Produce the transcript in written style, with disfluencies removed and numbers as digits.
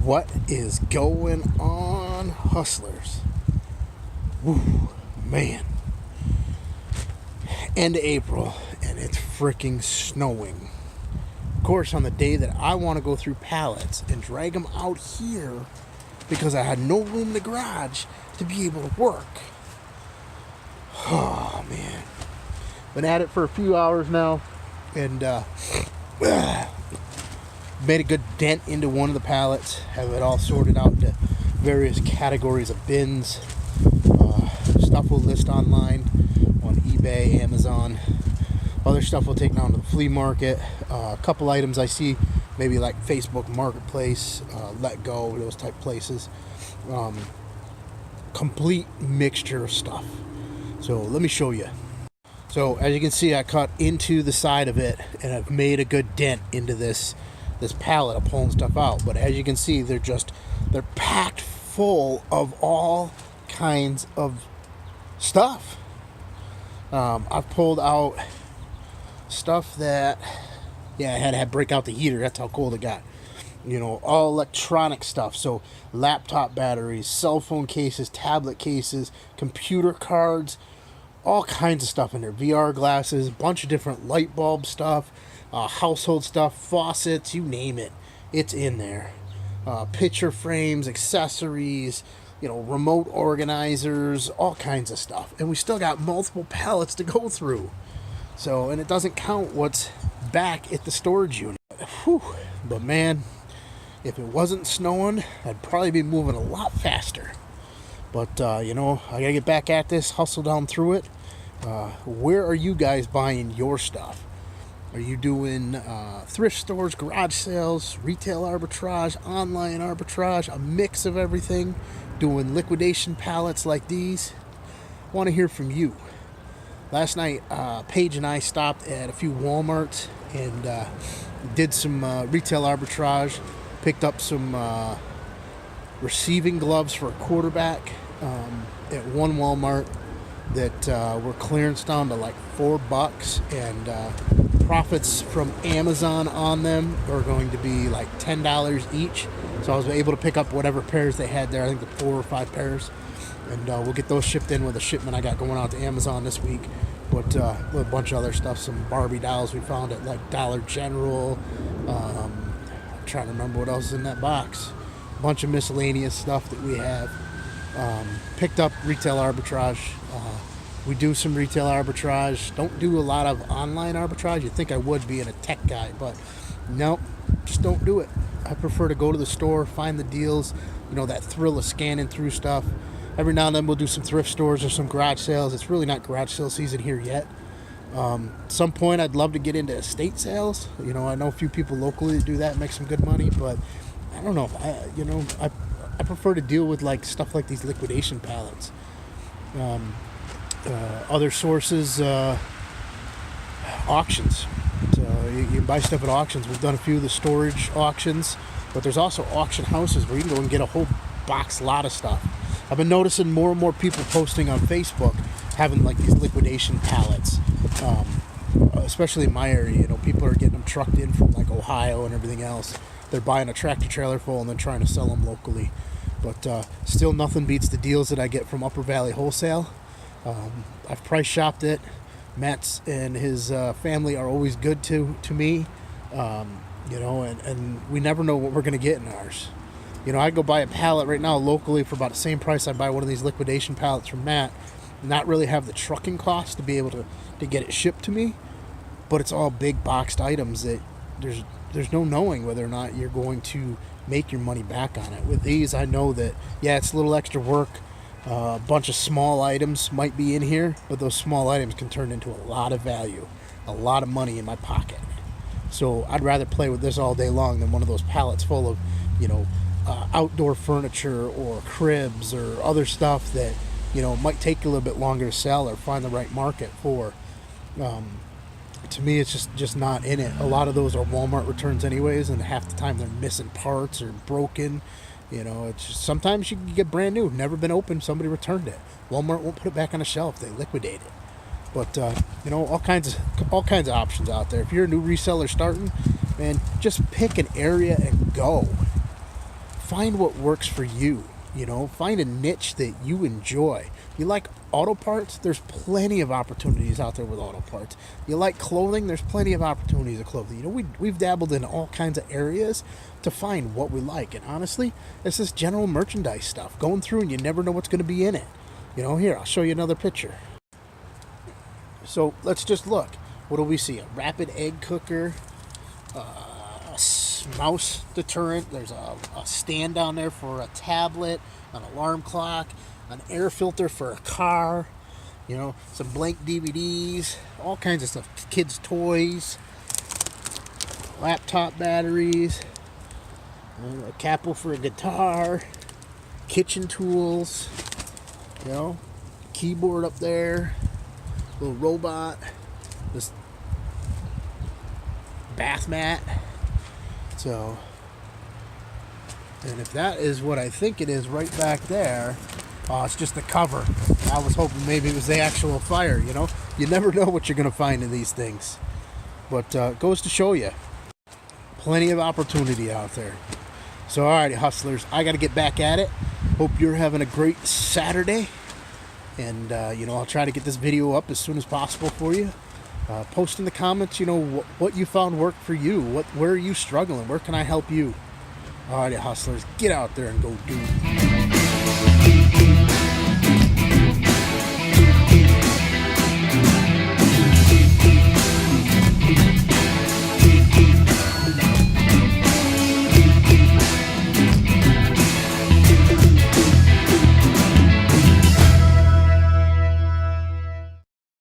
What is going on, hustlers? Woo, man. End of April, and it's freaking snowing. Of course, on the day that I want to go through pallets and drag them out here because I had no room in the garage to be able to work. Oh, man. Been at it for a few hours now, and made a good dent into one of the pallets. Have it all sorted out into various categories of bins. Stuff we'll list online on eBay, Amazon. Other stuff we'll take down to the flea market. A couple items I see, maybe like Facebook Marketplace, Let Go, those type places. Complete mixture of stuff. So let me show you. So as you can see, I cut into the side of it, and I've made a good dent into this pallet of pulling stuff out. But as you can see, they're packed full of all kinds of stuff. I've pulled out stuff that, I had to break out the heater. That's how cold it got. All electronic stuff. So laptop batteries, cell phone cases, tablet cases, computer cards, all kinds of stuff in there. VR glasses, a bunch of different light bulb stuff, household stuff, faucets, you name it. It's in there. Picture frames, accessories, remote organizers, all kinds of stuff. And we still got multiple pallets to go through. So, and it doesn't count what's back at the storage unit. Whew. But man, if it wasn't snowing, I'd probably be moving a lot faster. But, I gotta get back at this, hustle down through it. Where are you guys buying your stuff? Are you doing thrift stores, garage sales, retail arbitrage, online arbitrage, a mix of everything? Doing liquidation pallets like these? I want to hear from you. Last night, Paige and I stopped at a few Walmarts and did some retail arbitrage. Picked up some receiving gloves for a quarterback at one Walmart that were clearance down to like $4, and profits from Amazon on them are going to be like $10 each. So I was able to pick up whatever pairs they had there. I think the 4 or 5 pairs, and we'll get those shipped in with a shipment I got going out to Amazon this week. But a bunch of other stuff, some Barbie dolls we found at like Dollar General. I'm trying to remember what else is in that box. A bunch of miscellaneous stuff that we have. Picked up retail arbitrage. We do some retail arbitrage. Don't do a lot of online arbitrage. You'd think I would, being a tech guy, but nope, just don't do it. I prefer to go to the store, find the deals, that thrill of scanning through stuff. Every now and then we'll do some thrift stores or some garage sales. It's really not garage sale season here yet. At some point I'd love to get into estate sales. I know a few people locally that do that and make some good money, but I don't know. I prefer to deal with like stuff like these liquidation pallets. Other sources, auctions. So you can buy stuff at auctions. We've done a few of the storage auctions, but there's also auction houses where you can go and get a whole box lot of stuff. I've been noticing more and more people posting on Facebook having like these liquidation pallets, especially in my area. People are getting them trucked in from like Ohio and everything else. They're buying a tractor trailer full and then trying to sell them locally. But still, nothing beats the deals that I get from Upper Valley Wholesale. I've price shopped it. Matt's and his family are always good to me, and we never know what we're going to get in ours. I'd go buy a pallet right now locally for about the same price I'd buy one of these liquidation pallets from Matt, not really have the trucking cost to be able to get it shipped to me, but it's all big boxed items that there's no knowing whether or not you're going to make your money back on it. With these, I know that, it's a little extra work. A bunch of small items might be in here, but those small items can turn into a lot of value, a lot of money in my pocket. So I'd rather play with this all day long than one of those pallets full of, outdoor furniture or cribs or other stuff that, might take a little bit longer to sell or find the right market for. To me, it's just not in it. A lot of those are Walmart returns anyways, and half the time they're missing parts or broken. It's just, sometimes you can get brand new, never been opened, somebody returned it. Walmart won't put it back on the shelf; they liquidate it. But all kinds of options out there. If you're a new reseller starting, man, just pick an area and go. find what works for you. You know, find a niche that you enjoy. You like auto parts? There's plenty of opportunities out there with auto parts. You like clothing? There's plenty of opportunities of clothing. You know, we've dabbled in all kinds of areas to find what we like. And honestly, it's this general merchandise stuff. Going through and you never know what's going to be in it. You know, here, I'll show you another picture. So let's just look. What do we see? A rapid egg cooker, mouse deterrent. There's a stand down there for a tablet, an alarm clock, an air filter for a car, you know, some blank DVDs, all kinds of stuff. Kids' toys, laptop batteries, a capo for a guitar, kitchen tools, you know, keyboard up there, little robot, this bath mat. So, and if that is what I think it is right back there, oh, it's just the cover. I was hoping maybe it was the actual fire, you know? You never know what you're going to find in these things. But it goes to show you, plenty of opportunity out there. So, alrighty, hustlers, I got to get back at it. Hope you're having a great Saturday. And, you know, I'll try to get this video up as soon as possible for you. Post in the comments, you know, what you found worked for you. Where are you struggling? Where can I help you? All right, hustlers, get out there and go do it.